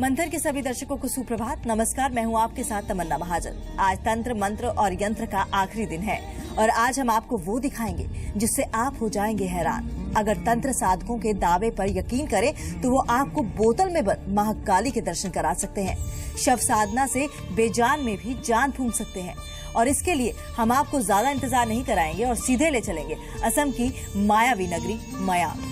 मंथन के सभी दर्शकों को सुप्रभात, नमस्कार। मैं हूं आपके साथ तमन्ना महाजन। आज तंत्र मंत्र और यंत्र का आखिरी दिन है और आज हम आपको वो दिखाएंगे जिससे आप हो जाएंगे हैरान। अगर तंत्र साधकों के दावे पर यकीन करें तो वो आपको बोतल में बंद महाकाली के दर्शन करा सकते हैं। शव साधना से बेजान में भी जान फूंक सकते हैं और इसके लिए हम आपको ज्यादा इंतजार नहीं कराएंगे और सीधे ले चलेंगे असम की मायावी नगरी मयांग।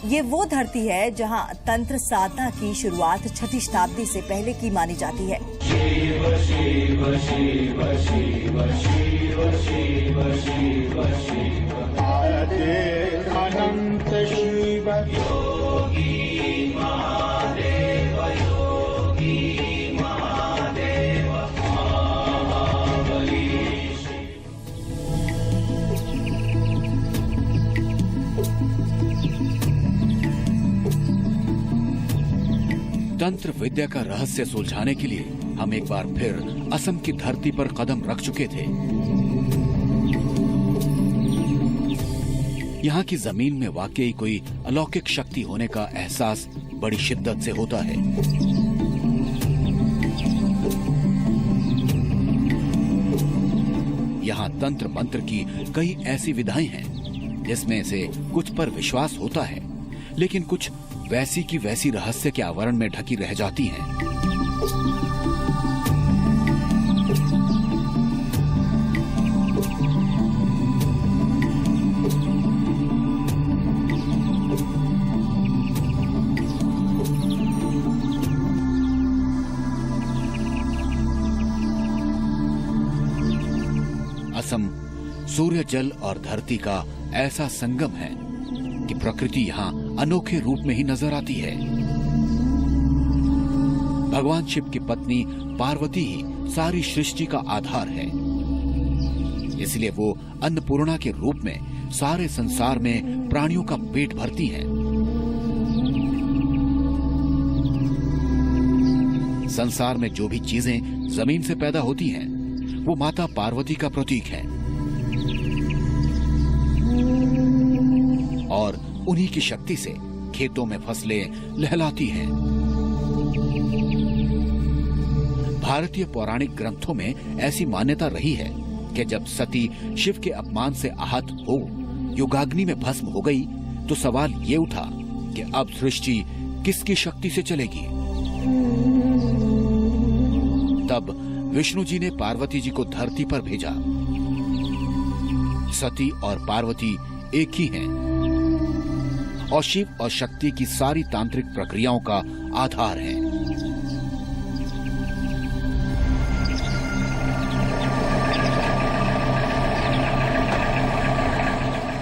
ये वो धरती है जहां तंत्र साधना की शुरुआत 6वीं शताब्दी से पहले की मानी जाती है। शिव शिव शिव शिव शिव शिव शिव शिव अनंत शिव योगी महादेव योगी महादेव महाबली। तंत्र विद्या का रहस्य सुलझाने के लिए हम एक बार फिर असम की धरती पर कदम रख चुके थे। यहाँ की जमीन में वाकई कोई अलौकिक शक्ति होने का एहसास बड़ी शिद्दत से होता है। यहाँ तंत्र मंत्र की कई ऐसी विधाएं हैं जिसमें से कुछ पर विश्वास होता है, लेकिन कुछ वैसी की वैसी रहस्य के आवरण में ढकी रह जाती हैं। असम सूर्य, जल और धरती का ऐसा संगम है कि प्रकृति यहाँ अनोखे रूप में ही नजर आती है। भगवान शिव की पत्नी पार्वती ही सारी सृष्टि का आधार है, इसलिए वो अन्नपूर्णा के रूप में सारे संसार में प्राणियों का पेट भरती हैं। संसार में जो भी चीजें जमीन से पैदा होती हैं, वो माता पार्वती का प्रतीक है और उन्हीं की शक्ति से खेतों में फसलें लहलाती हैं। भारतीय पौराणिक ग्रंथों में ऐसी मान्यता रही है कि जब सती शिव के अपमान से आहत हो युगाग्नि में भस्म हो गई तो सवाल ये उठा कि अब सृष्टि किसकी शक्ति से चलेगी। तब विष्णु जी ने पार्वती जी को धरती पर भेजा। सती और पार्वती एक ही हैं और शिव और शक्ति की सारी तांत्रिक प्रक्रियाओं का आधार है।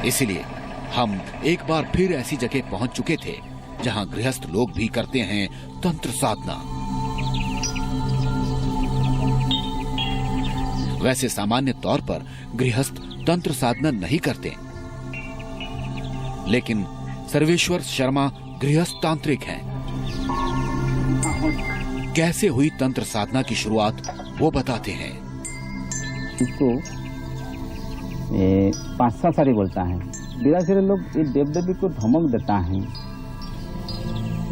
इसलिए हम एक बार फिर ऐसी जगह पहुंच चुके थे जहां गृहस्थ लोग भी करते हैं तंत्र साधना। वैसे सामान्य तौर पर गृहस्थ तंत्र साधना नहीं करते, लेकिन सर्वेश्वर शर्मा गृहस्थ तांत्रिक हैं। कैसे हुई तंत्र साधना की शुरुआत वो बताते हैं। इसको 5 सारी बोलता है। धीरे लोग ये देव देवी को धमक देता है,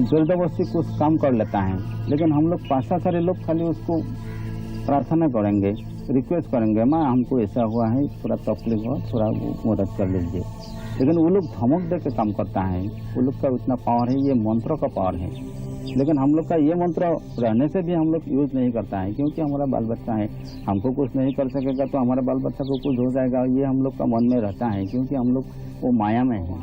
जल्दबाजी कुछ काम कर लेता है, लेकिन हम लोग 5 सारे लोग खाली उसको प्रार्थना करेंगे, रिक्वेस्ट करेंगे, माँ हमको ऐसा हुआ है, थोड़ा तकलीफ हो, थोड़ा मदद कर लीजिए। लेकिन वो लोग धमक दे के काम करता है। वो लोग का उतना पावर है, ये मंत्रों का पावर है। लेकिन हम लोग का ये मंत्र रहने से भी हम लोग यूज नहीं करता है, क्योंकि हमारा बाल बच्चा है, हमको कुछ नहीं कर सकेगा तो हमारा बाल बच्चा को कुछ हो जाएगा, ये हम लोग का मन में रहता है, क्योंकि हम लोग वो माया में है।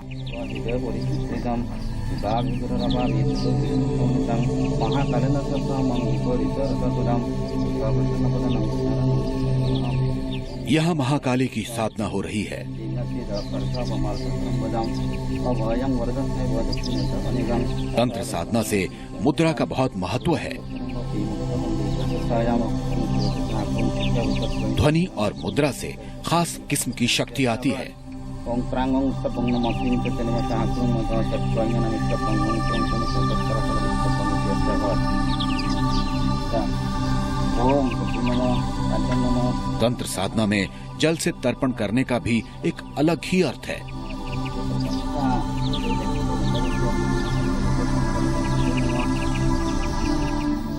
यहाँ महाकाली की साधना हो रही है। तंत्र साधना से मुद्रा का बहुत महत्व है। ध्वनि और मुद्रा से खास किस्म की शक्ति आती है। तंत्र साधना में जल से तर्पण करने का भी एक अलग ही अर्थ है।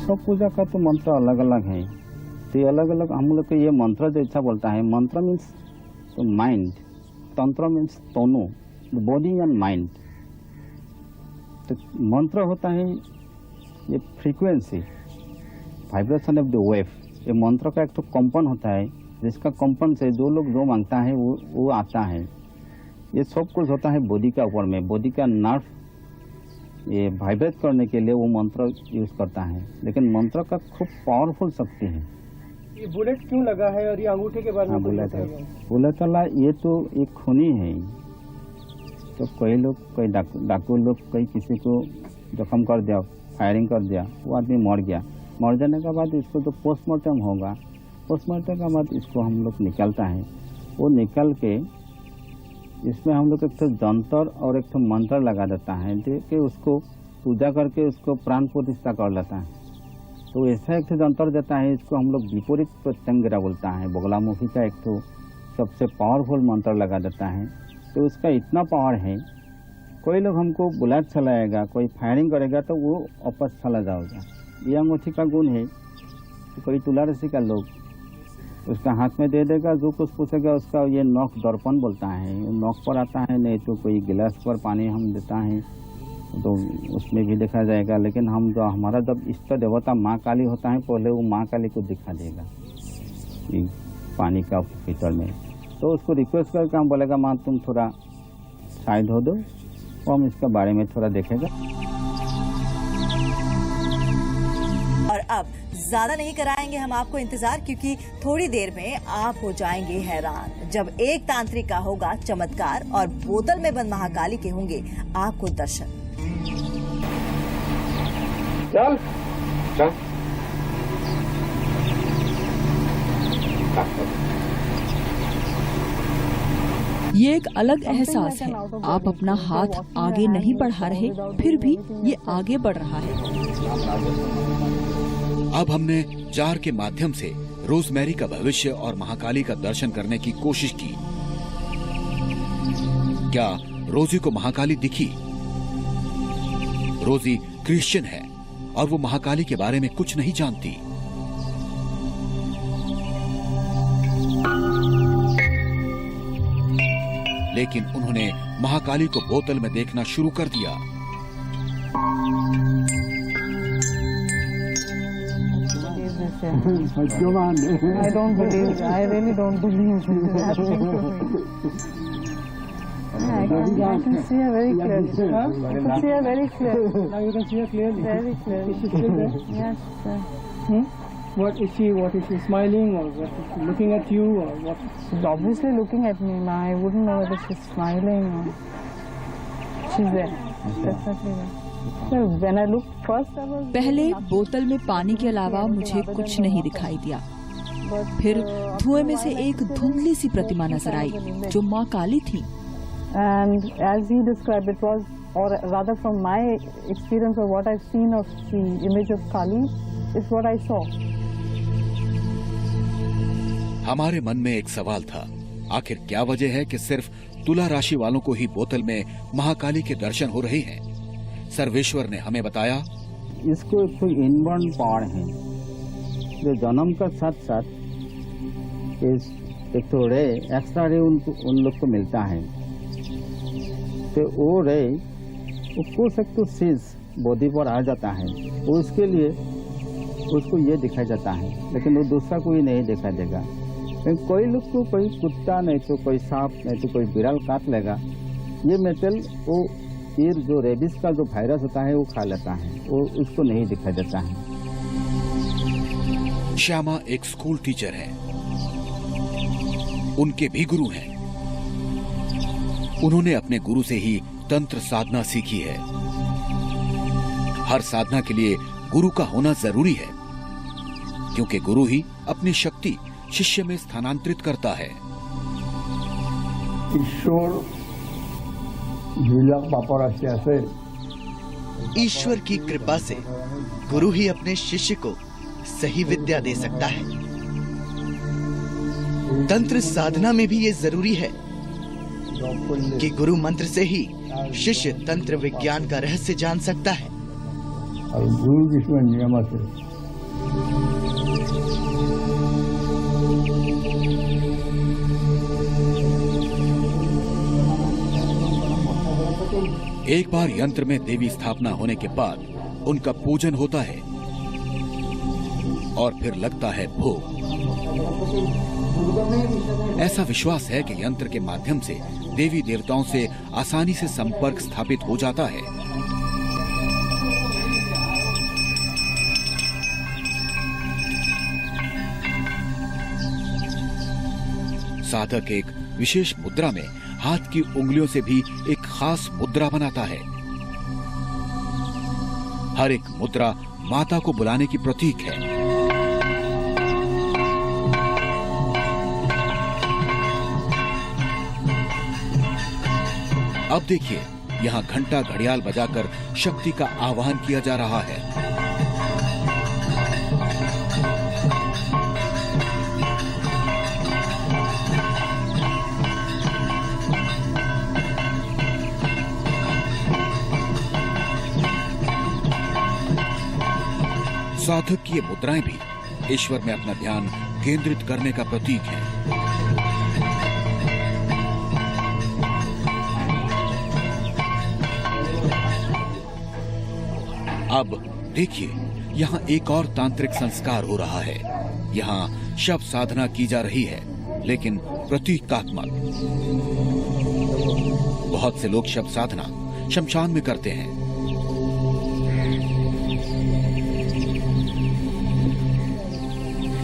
सब पूजा का तो मंत्र अलग अलग है, तो ये अलग अलग हम लोग को ये मंत्र जैसा बोलता है। मंत्र मीन्स तो माइंड, तंत्र मीन्स दोनों, बॉडी एंड माइंड। तो मंत्र होता है ये frequency, vibration of the wave. ये मंत्र का एक तो कंपन होता है, जिसका कंपन से जो लोग जो मांगता है वो आता है। ये सब कुछ होता है बॉडी का ऊपर में, बॉडी का नर्व ये वाइब्रेट करने के लिए वो मंत्र यूज करता है। लेकिन मंत्र का खूब पावरफुल शक्ति है। ये बुलेट क्यों लगा है और ये अंगूठे के बारे में? हाँ, बुलेट वाला ये तो एक खूनी है। तो कई लोग, कई डाकू लोग, कई किसी को जख्म कर दिया, फायरिंग कर दिया, वो आदमी मर गया। मर जाने के बाद इसको जो पोस्टमार्टम होगा, पोस्टमार्टम के बाद इसको हम लोग निकलता है। वो निकल के इसमें हम लोग एक तो जंतर और एक तो मंत्र लगा देता है, जो कि उसको पूजा करके उसको प्राण प्रतिष्ठा कर लेता है। तो ऐसा एक तो जंतर देता है, इसको हम लोग विपरीत प्रत्यंगिरा बोलता है। बगलामुखी का एक तो सबसे पावरफुल मंत्र लगा देता है। तो उसका इतना पावर है, कोई लोग हमको बुलेट चलाएगा, कोई फायरिंग करेगा तो वो वापस चला जाएगा। ये अंगूठी का गुण है। तो कोई तुला राशि का लोग उसका हाथ में दे देगा, जो कुछ पूछेगा उसका ये नौक दर्पण बोलता है, नौक पर आता है। नहीं तो कोई गिलास पर पानी हम देता है तो उसमें भी देखा जाएगा। लेकिन हम जो हमारा जब इष्ट देवता माँ काली होता है, पहले वो माँ काली को दिखा देगा पानी का भीतर में। तो उसको रिक्वेस्ट करके हम बोलेगा माँ तुम थोड़ा साइड हो दो, तो हम इसके बारे में थोड़ा देखेगा। और अब ज्यादा नहीं कराएंगे हम आपको इंतजार, क्योंकि थोड़ी देर में आप हो जाएंगे हैरान जब एक तांत्रिक का होगा चमत्कार और बोतल में बंद महाकाली के होंगे आपको दर्शन। चल चल। ये एक अलग एहसास है। आप अपना हाथ आगे नहीं बढ़ा रहे, फिर भी ये आगे बढ़ रहा है। अब हमने जार के माध्यम से रोजमेरी का भविष्य और महाकाली का दर्शन करने की कोशिश की। क्या रोजी को महाकाली दिखी? रोजी क्रिश्चियन है और वो महाकाली के बारे में कुछ नहीं जानती। लेकिन उन्होंने महाकाली को बोतल में देखना शुरू कर दिया। I don't believe. I really don't believe this is happening to me. Yeah, I can see her very clearly. I can see her very clearly. Now you can see her clearly. Very clearly. Is she still there? Yes, sir. What is she? What is she smiling or what is she looking at you or what? She's obviously looking at me. I wouldn't know whether she's smiling or she's there. Definitely there. So when I looked first, I was पहले बोतल में पानी के अलावा मुझे कुछ नहीं दिखाई दिया। फिर धुएं में से एक धुंधली सी प्रतिमा नजर आई जो माँ काली थी। And as he described, it was, or rather from my experience of what I've seen of the image of Kali, is what I saw. हमारे मन में एक सवाल था, आखिर क्या वजह है कि सिर्फ तुला राशि वालों को ही बोतल में महाकाली के दर्शन हो रहे हैं? सर्वेश्वर ने हमें बताया, इसको एक तो इनबॉर्न पावर है जो जन्म का साथ साथ एक तो रे, एक्स्ट्रा रे उन लोग को मिलता है। तो वो रे कुछ एक तो चीज बॉडी पर आ जाता है, उसके लिए उसको ये दिखाई जाता है, लेकिन वो दूसरा कोई नहीं दिखाई देगा। लेकिन कोई लोग को कोई कुत्ता, नहीं तो कोई सांप, नहीं तो कोई बिराल काट लेगा, ये मेटल वो ये जो रेबिस का जो वायरस होता है वो खा लेता है, वो उसको नहीं दिखाई देता है। श्यामा एक स्कूल टीचर है, उनके भी गुरु हैं। उन्होंने अपने गुरु से ही तंत्र साधना सीखी है। हर साधना के लिए गुरु का होना जरूरी है, क्योंकि गुरु ही अपनी शक्ति शिष्य में स्थानांतरित करता है। ईश्वर की कृपा से गुरु ही अपने शिष्य को सही विद्या दे सकता है। तंत्र साधना में भी ये जरूरी है कि गुरु मंत्र से ही शिष्य तंत्र विज्ञान का रहस्य जान सकता है। और गुरु जिसमें नियम से एक बार यंत्र में देवी स्थापना होने के बाद उनका पूजन होता है और फिर लगता है भोग। ऐसा विश्वास है कि यंत्र के माध्यम से देवी देवताओं से आसानी से संपर्क स्थापित हो जाता है। साधक एक विशेष मुद्रा में हाथ की उंगलियों से भी एक खास मुद्रा बनाता है। हर एक मुद्रा माता को बुलाने की प्रतीक है। अब देखिए, यहाँ घंटा घड़ियाल बजाकर शक्ति का आह्वान किया जा रहा है। साधक की ये मुद्राएं भी ईश्वर में अपना ध्यान केंद्रित करने का प्रतीक है। अब देखिए, यहाँ एक और तांत्रिक संस्कार हो रहा है। यहाँ शव साधना की जा रही है, लेकिन प्रतीकात्मक। बहुत से लोग शव साधना शमशान में करते हैं।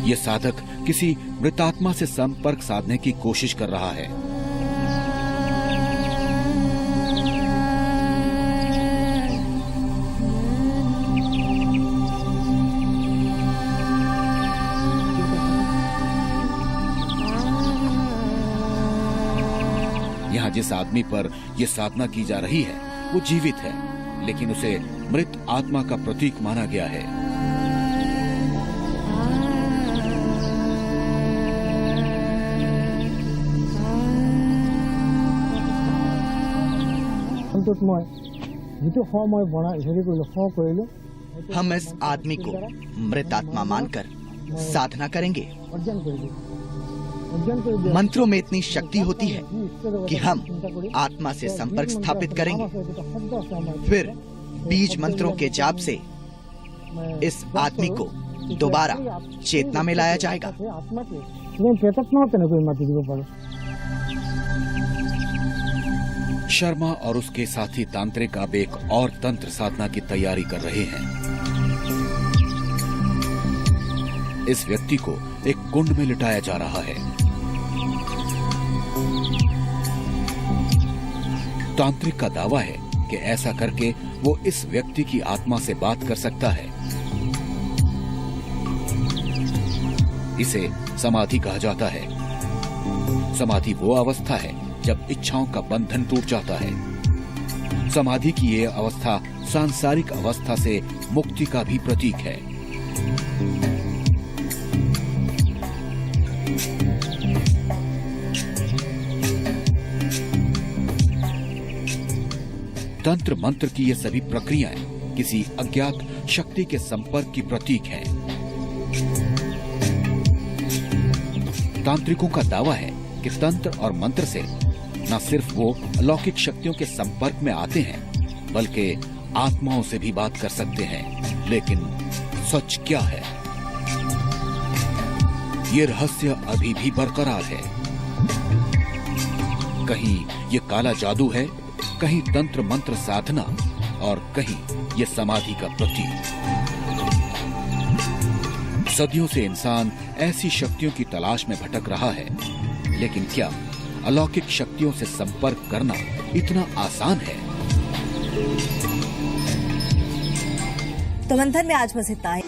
ये साधक किसी मृतात्मा से संपर्क साधने की कोशिश कर रहा है। यहाँ जिस आदमी पर यह साधना की जा रही है वो जीवित है, लेकिन उसे मृत आत्मा का प्रतीक माना गया है। हम इस आदमी को मृत आत्मा मानकर साधना करेंगे। मंत्रों में इतनी शक्ति होती है कि हम आत्मा से संपर्क स्थापित करेंगे। फिर बीज मंत्रों के जाप से इस आदमी को दोबारा चेतना में लाया जाएगा। शर्मा और उसके साथी तांत्रिक अब एक और तंत्र साधना की तैयारी कर रहे हैं। इस व्यक्ति को एक कुंड में लिटाया जा रहा है। तांत्रिक का दावा है कि ऐसा करके वो इस व्यक्ति की आत्मा से बात कर सकता है। इसे समाधि कहा जाता है। समाधि वो अवस्था है जब इच्छाओं का बंधन टूट जाता है। समाधि की ये अवस्था सांसारिक अवस्था से मुक्ति का भी प्रतीक है। तंत्र मंत्र की ये सभी प्रक्रियाएं किसी अज्ञात शक्ति के संपर्क की प्रतीक हैं। तांत्रिकों का दावा है कि तंत्र और मंत्र से न सिर्फ वो अलौकिक शक्तियों के संपर्क में आते हैं, बल्कि आत्माओं से भी बात कर सकते हैं। लेकिन सच क्या है? ये रहस्य अभी भी बरकरार है। कहीं ये काला जादू है, कहीं तंत्र मंत्र साधना, और कहीं ये समाधि का प्रतीक। सदियों से इंसान ऐसी शक्तियों की तलाश में भटक रहा है, लेकिन क्या अलौकिक शक्तियों से संपर्क करना इतना आसान है? तो मंथन में आज बस इतना ही।